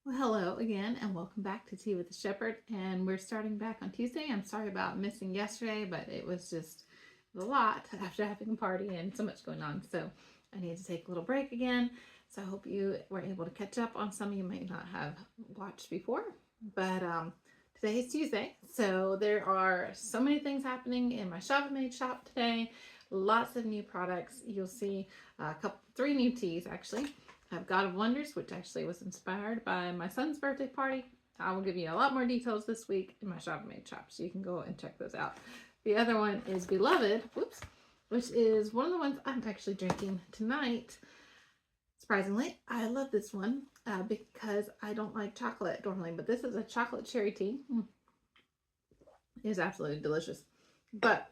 Well, hello again, and welcome back to Tea with the Shepherd. And we're starting back on Tuesday. I'm sorry about missing yesterday, but it was just a lot after having a party and so much going on. So I need to take a little break again. So I hope you were able to catch up on some you may not have watched before. But today is Tuesday, so there are so many things happening in my Shop Made shop today. Lots of new products. You'll see three new teas actually. I have God of Wonders, which actually was inspired by my son's birthday party. I will give you a lot more details this week in my Shop Made shop, so you can go and check those out. The other one is Beloved, which is one of the ones I'm actually drinking tonight. Surprisingly, I love this one because I don't like chocolate normally, but this is a chocolate cherry tea. It is absolutely delicious. But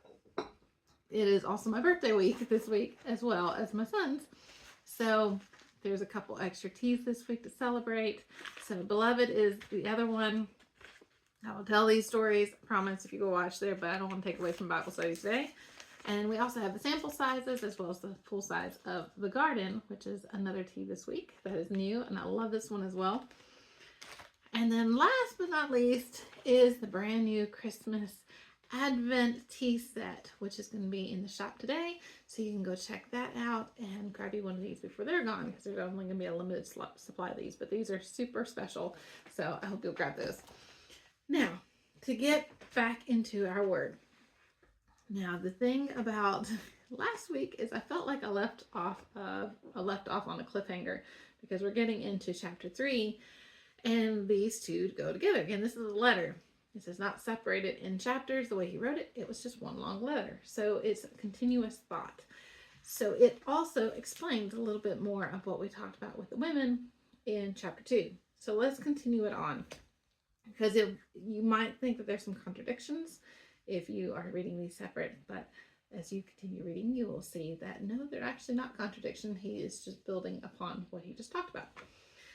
it is also my birthday week this week, as well as my son's. So there's a couple extra teas this week to celebrate. So Beloved is the other one. I will tell these stories, I promise, if you go watch there, but I don't want to take away from Bible study today. And we also have the sample sizes as well as the full size of The Garden, which is another tea this week that is new, and I love this one as well. And then last but not least is the brand new Christmas Advent tea set, which is going to be in the shop today. So you can go check that out and grab you one of these before they're gone, because there's only going to be a limited supply of these. But these are super special, so I hope you'll grab those. Now, to get back into our word. Now, the thing about last week is I felt like I left off on a cliffhanger, because we're getting into chapter 3, and these two go together. Again, this is a letter. This is not separated in chapters the way he wrote it. It was just one long letter. So it's a continuous thought. So it also explains a little bit more of what we talked about with the women in chapter 2. So let's continue it on, because you might think that there's some contradictions if you are reading these separate, but as you continue reading, you will see that no, they're actually not contradiction. He is just building upon what he just talked about.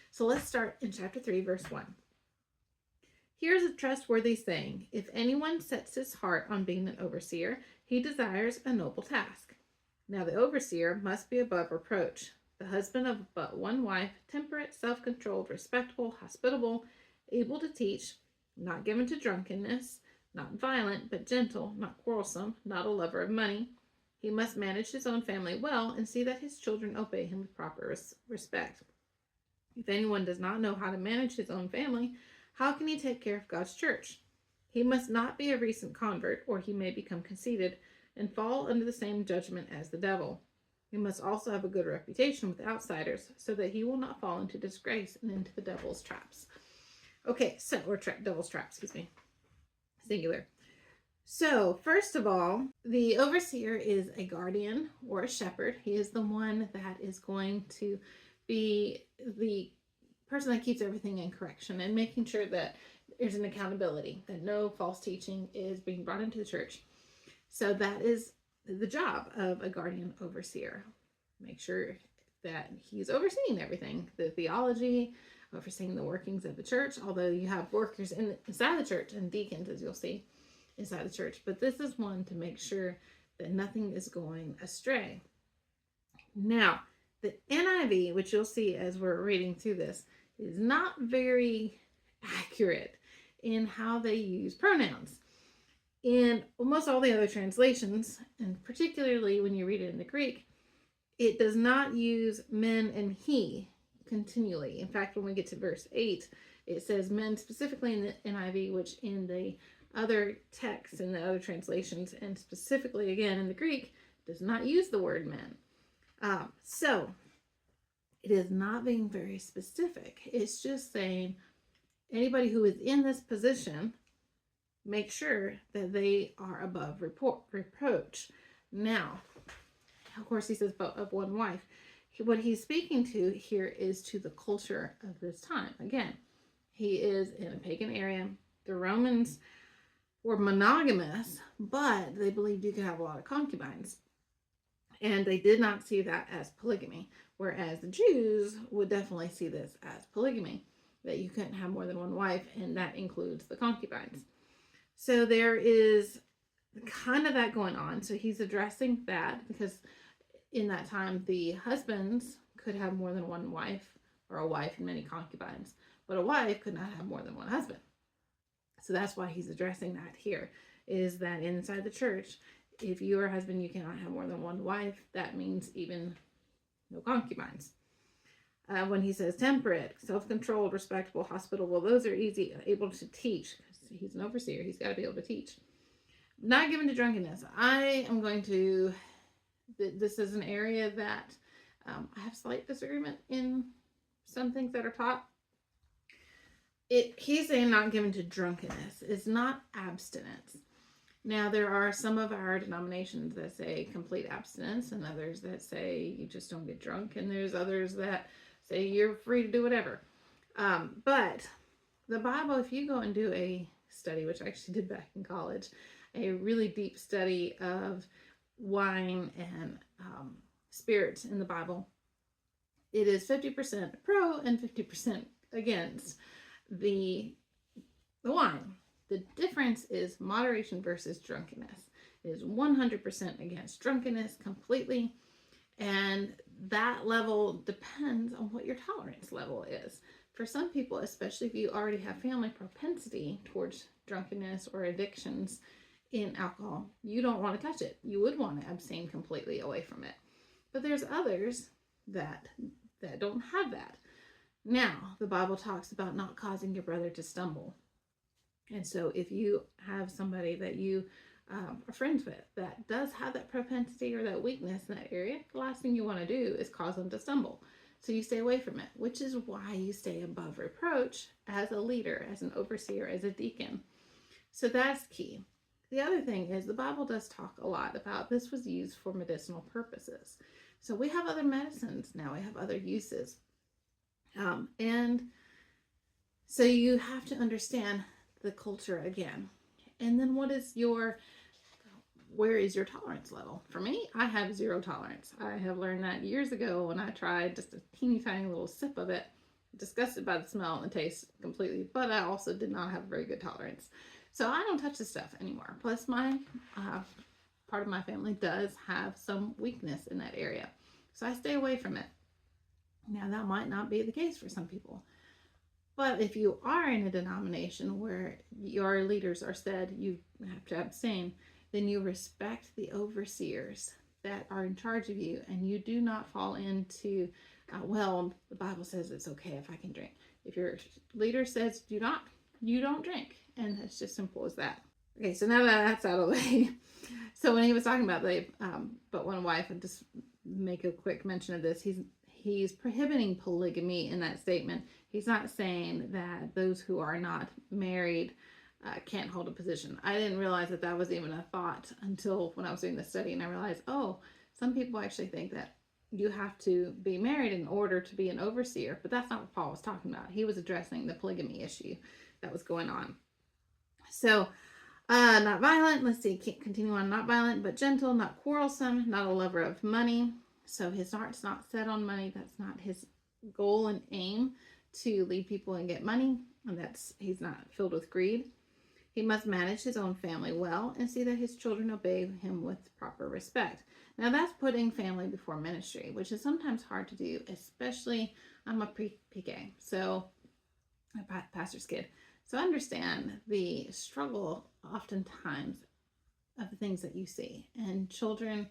So let's start in chapter 3, verse 1. Here's a trustworthy saying: if anyone sets his heart on being an overseer, he desires a noble task. Now the overseer must be above reproach, the husband of but one wife, temperate, self-controlled, respectable, hospitable, able to teach, not given to drunkenness, not violent, but gentle, not quarrelsome, not a lover of money. He must manage his own family well and see that his children obey him with proper respect. If anyone does not know how to manage his own family, how can he take care of God's church? He must not be a recent convert, or he may become conceited and fall under the same judgment as the devil. He must also have a good reputation with outsiders, so that he will not fall into disgrace and into the devil's traps. Okay, devil's traps, singular. So, first of all, the overseer is a guardian or a shepherd. He is the one that is going to be the person that keeps everything in correction and making sure that there's an accountability, that no false teaching is being brought into the church. So that is the job of a guardian overseer. Make sure that he's overseeing everything, the theology, overseeing the workings of the church, although you have workers inside the church and deacons, as you'll see, inside the church. But this is one to make sure that nothing is going astray. Now, the NIV, which you'll see as we're reading through this, is not very accurate in how they use pronouns. In almost all the other translations, and particularly when you read it in the Greek, it does not use men and he continually. In fact, when we get to verse 8, it says men specifically in the NIV, which in the other texts and the other translations, and specifically again in the Greek, does not use the word men. So it is not being very specific. It's just saying anybody who is in this position, make sure that they are above reproach. Now, of course, he says of one wife. What he's speaking to here is to the culture of this time. Again, he is in a pagan area. The Romans were monogamous, but they believed you could have a lot of concubines. And they did not see that as polygamy, whereas the Jews would definitely see this as polygamy, that you couldn't have more than one wife, and that includes the concubines. So there is kind of that going on. So he's addressing that, because in that time, the husbands could have more than one wife, or a wife and many concubines. But a wife could not have more than one husband. So that's why he's addressing that here, is that inside the church, if you are a husband, you cannot have more than one wife. That means even no concubines. When he says temperate, self-controlled, respectable, hospitable, those are easy, able to teach. He's an overseer. He's got to be able to teach. Not given to drunkenness. I am going to, this is an area that I have slight disagreement in some things that are taught. He's saying not given to drunkenness. It's not abstinence. Now, there are some of our denominations that say complete abstinence, and others that say you just don't get drunk, and there's others that say you're free to do whatever. But the Bible, if you go and do a study, which I actually did back in college, a really deep study of wine and spirits in the Bible, it is 50% pro and 50% against the wine. The difference is moderation versus drunkenness. It is 100% against drunkenness completely, and that level depends on what your tolerance level is. For some people, especially if you already have family propensity towards drunkenness or addictions in alcohol, you don't want to touch it. You would want to abstain completely away from it. But there's others that don't have that. Now, the Bible talks about not causing your brother to stumble. And so if you have somebody that you are friends with that does have that propensity or that weakness in that area, the last thing you want to do is cause them to stumble. So you stay away from it, which is why you stay above reproach as a leader, as an overseer, as a deacon. So that's key. The other thing is the Bible does talk a lot about this was used for medicinal purposes. So we have other medicines now. We have other uses. And so you have to understand the culture again. And then where is your tolerance level? For me, I have zero tolerance. I have learned that years ago when I tried just a teeny tiny little sip of it, disgusted by the smell and the taste completely, but I also did not have a very good tolerance. So I don't touch this stuff anymore. Plus my part of my family does have some weakness in that area. So I stay away from it. Now that might not be the case for some people. But if you are in a denomination where your leaders are said you have to abstain, then you respect the overseers that are in charge of you, and you do not fall into, well, the Bible says it's okay if I can drink. If your leader says do not, you don't drink. And it's just simple as that. Okay, so now that that's out of the way. So when he was talking about but one wife, and just make a quick mention of this, he's prohibiting polygamy in that statement. He's not saying that those who are not married can't hold a position. I didn't realize that was even a thought until when I was doing the study, and I realized, some people actually think that you have to be married in order to be an overseer, but that's not what Paul was talking about. He was addressing the polygamy issue that was going on. So, not violent, let's see, continue on, not violent, but gentle, not quarrelsome, not a lover of money. So his heart's not set on money. That's not his goal and aim, to lead people and get money. And he's not filled with greed. He must manage his own family well and see that his children obey him with proper respect. Now that's putting family before ministry, which is sometimes hard to do, especially I'm a PK, so a pastor's kid. So understand the struggle oftentimes of the things that you see. And children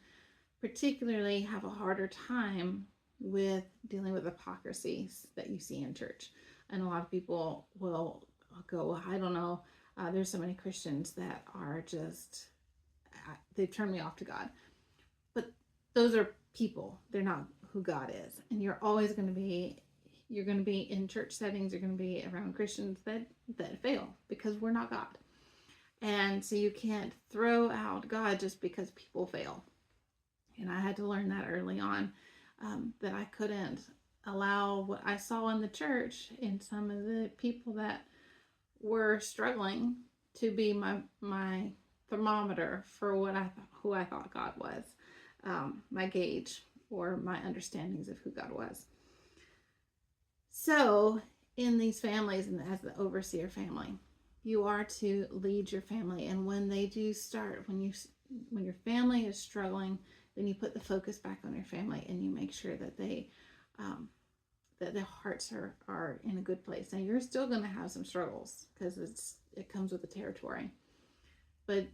particularly have a harder time with dealing with hypocrisies that you see in church. And a lot of people will go, I don't know, there's so many Christians that are just, they've turned me off to God. But those are people. They're not who God is. And you're always going to be, in church settings, you're going to be around Christians that fail because we're not God. And so you can't throw out God just because people fail. And I had to learn that early on, that I couldn't allow what I saw in the church in some of the people that were struggling to be my thermometer for who I thought God was, my gauge or my understandings of who God was. So in these families, and as the overseer family, you are to lead your family. And when they do start, when your family is struggling, then you put the focus back on your family and you make sure that that their hearts are in a good place. Now you're still going to have some struggles because it comes with the territory, but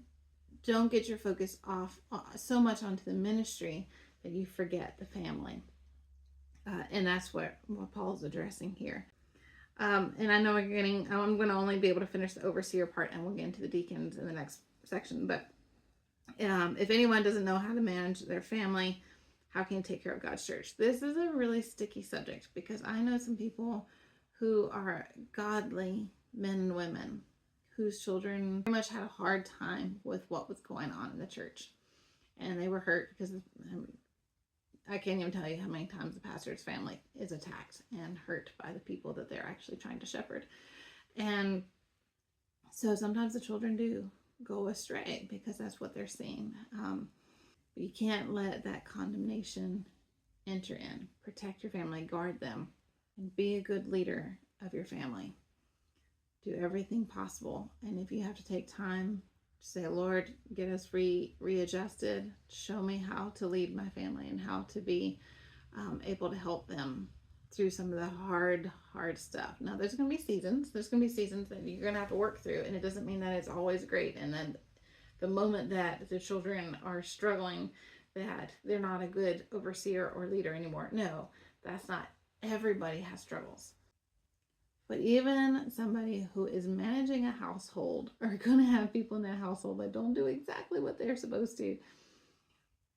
don't get your focus off so much onto the ministry that you forget the family. And that's what Paul's addressing here. And I know I'm going to only be able to finish the overseer part, and we'll get into the deacons in the next section. But if anyone doesn't know how to manage their family, how can you take care of God's church? This is a really sticky subject because I know some people who are godly men and women whose children very much had a hard time with what was going on in the church. And they were hurt because I can't even tell you how many times the pastor's family is attacked and hurt by the people that they're actually trying to shepherd. And so sometimes the children do go astray because that's what they're seeing. But you can't let that condemnation enter in. Protect your family, guard them, and be a good leader of your family. Do everything possible. And if you have to take time to say, Lord, get us readjusted, show me how to lead my family and how to be able to help them through some of the hard stuff. Now, there's going to be seasons. There's going to be seasons that you're going to have to work through, and it doesn't mean that it's always great. And then the moment that the children are struggling, that they're not a good overseer or leader anymore. No, that's not. Everybody has struggles. But even somebody who is managing a household are going to have people in that household that don't do exactly what they're supposed to.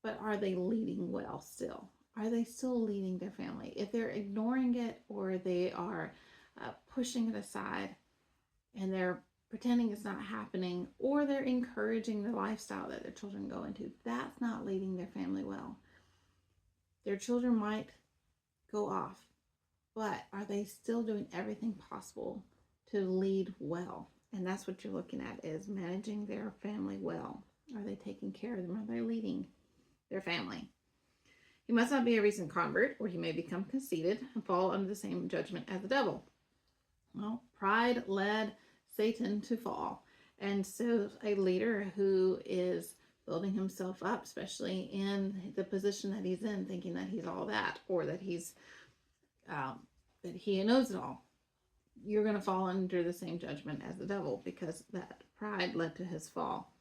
But are they leading well still? Are they still leading their family? If they're ignoring it, or they are pushing it aside and they're pretending it's not happening, or they're encouraging the lifestyle that their children go into, that's not leading their family well. Their children might go off, but are they still doing everything possible to lead well? And that's what you're looking at, is managing their family well. Are they taking care of them? Are they leading their family? He must not be a recent convert, or he may become conceited and fall under the same judgment as the devil. Well, pride led Satan to fall. And so a leader who is building himself up, especially in the position that he's in, thinking that he's all that, or that he's that he knows it all, you're going to fall under the same judgment as the devil, because that pride led to his fall.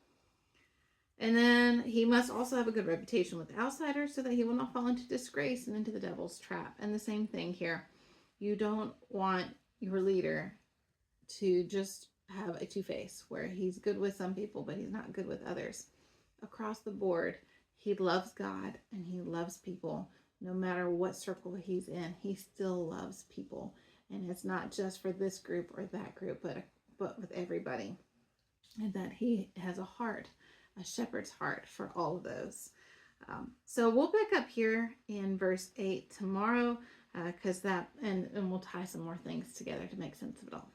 And then he must also have a good reputation with outsiders, so that he will not fall into disgrace and into the devil's trap. And the same thing here. You don't want your leader to just have a two-face, where he's good with some people, but he's not good with others. Across the board, he loves God and he loves people. No matter what circle he's in, he still loves people. And it's not just for this group or that group, but with everybody. And that he has a heart, a shepherd's heart for all of those. So we'll pick up here in verse 8 tomorrow, and we'll tie some more things together to make sense of it all.